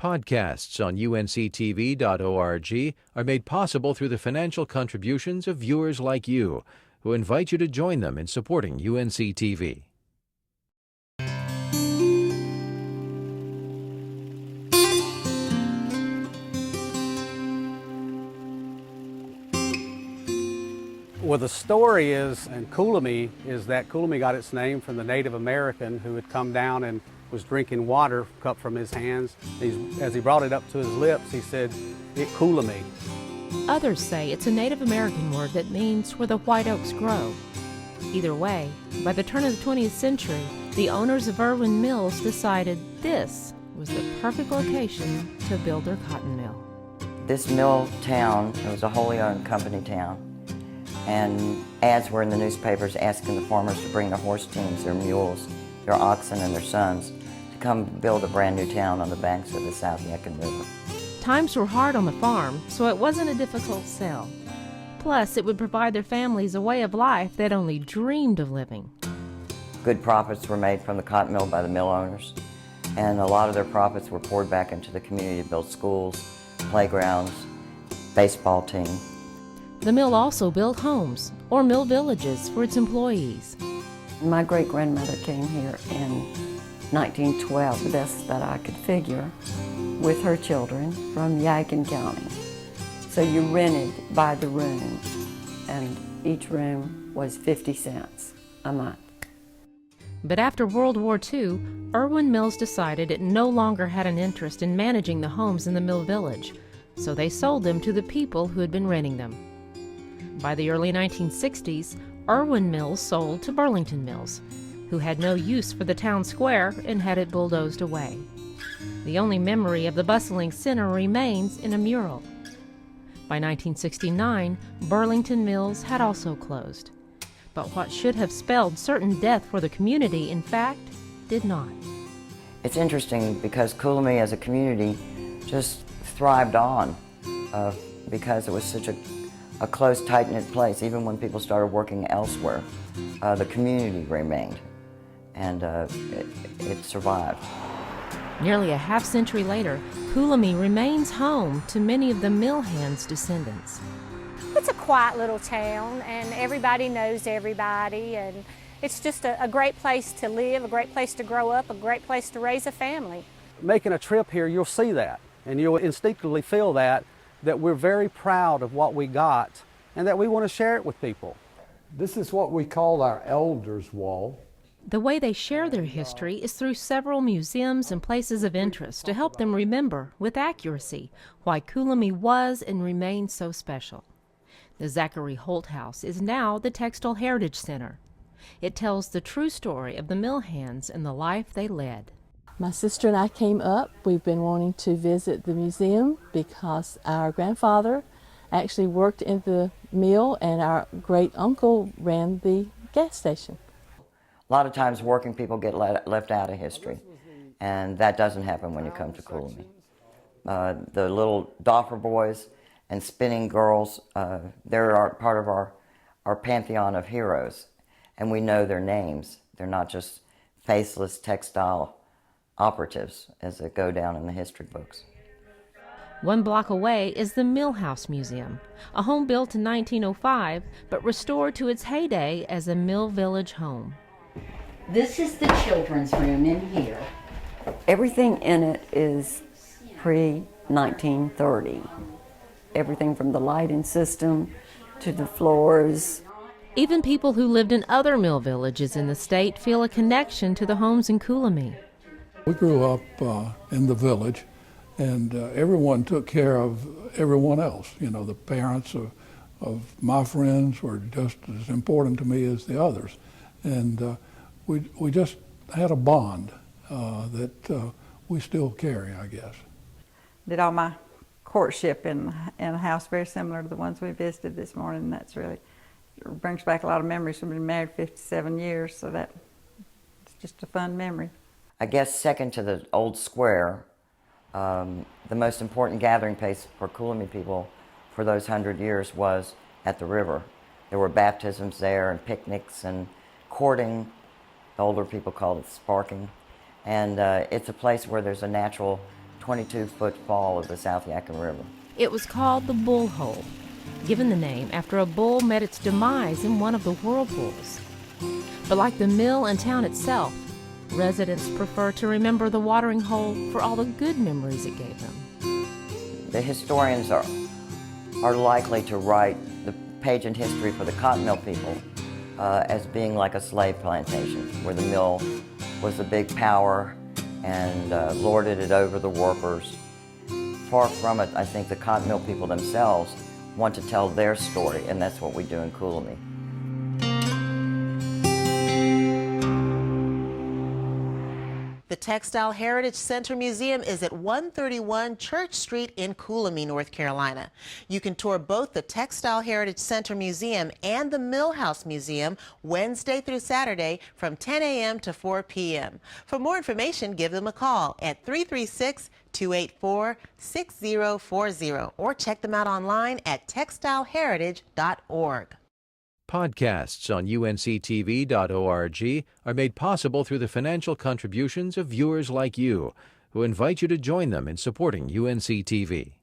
Podcasts on UNC-TV.org are made possible through the financial contributions of viewers like you, who invite you to join them in supporting UNC-TV. Well, the story is, and Coolamy, is that Coolamy got its name from the Native American who had come down and was drinking water cup from his hands. As he brought it up to his lips, he said, "It Coolamy." Others say it's a Native American word that means where the white oaks grow. Either way, by the turn of the 20th century, the owners of Irwin Mills decided this was the perfect location to build their cotton mill. This mill town, it was a wholly owned company town, and ads were in the newspapers asking the farmers to bring their horse teams, their mules, their oxen, and their sons to come build a brand new town on the banks of the South Yadkin River. Times were hard on the farm, so it wasn't a difficult sell. Plus, it would provide their families a way of life they'd only dreamed of living. Good profits were made from the cotton mill by the mill owners, and a lot of their profits were poured back into the community to build schools, playgrounds, baseball team. The mill also built homes, or mill villages, for its employees. My great-grandmother came here in 1912, the best that I could figure, with her children from Yadkin County. So you rented by the room, and each room was 50 cents a month. But after World War II, Irwin Mills decided it no longer had an interest in managing the homes in the mill village, so they sold them to the people who had been renting them. By the early 1960s, Irwin Mills sold to Burlington Mills, who had no use for the town square and had it bulldozed away. The only memory of the bustling center remains in a mural. By 1969, Burlington Mills had also closed. But what should have spelled certain death for the community, in fact, did not. It's interesting because Coolamy as a community just thrived on because it was such a close, tight-knit place. Even when people started working elsewhere, the community remained, and it survived. Nearly a half-century later, Coolamy remains home to many of the mill hands' descendants. It's a quiet little town, and everybody knows everybody, and it's just a great place to live, a great place to grow up, a great place to raise a family. Making a trip here, you'll see that, and you'll instinctively feel that we're very proud of what we got and that we want to share it with people. This is what we call our Elders Wall. The way they share their history is through several museums and places of interest to help them remember with accuracy why Coolamy was and remains so special. The Zachary Holt House is now the Textile Heritage Center. It tells the true story of the mill hands and the life they led. My sister and I came up. We've been wanting to visit the museum because our grandfather actually worked in the mill and our great uncle ran the gas station. A lot of times working people get left out of history, and that doesn't happen when you come to Coolamy. The little Doffer boys and spinning girls, they're part of our pantheon of heroes, and we know their names. They're not just faceless textile operatives as they go down in the history books. 1 block away is the Mill House Museum, a home built in 1905 but restored to its heyday as a mill village home. This is the children's room in here. Everything in it is pre-1930. Everything from the lighting system to the floors. Even people who lived in other mill villages in the state feel a connection to the homes in Coolamy. We grew up in the village, and everyone took care of everyone else. You know, the parents of my friends were just as important to me as the others. And we just had a bond that we still carry, I guess. Did all my courtship in a house very similar to the ones we visited this morning. That's really brings back a lot of memories. We've been married 57 years, so it's just a fun memory. I guess second to the old square, the most important gathering place for Coolamy people for those 100 years was at the river. There were baptisms there and picnics and courting. The older people called it sparking. And it's a place where there's a natural 22-foot fall of the South Yadkin River. It was called the Bull Hole, given the name after a bull met its demise in one of the whirlpools. But like the mill and town itself, residents prefer to remember the watering hole for all the good memories it gave them. The historians are likely to write the page in history for the cotton mill people as being like a slave plantation, where the mill was the big power and lorded it over the workers. Far from it, I think the cotton mill people themselves want to tell their story, and that's what we do in Coolamy. The Textile Heritage Center Museum is at 131 Church Street in Coolamy, North Carolina. You can tour both the Textile Heritage Center Museum and the Millhouse Museum Wednesday through Saturday from 10 a.m. to 4 p.m. For more information, give them a call at 336-284-6040 or check them out online at textileheritage.org. Podcasts on UNC-TV.org are made possible through the financial contributions of viewers like you, who invite you to join them in supporting UNC-TV.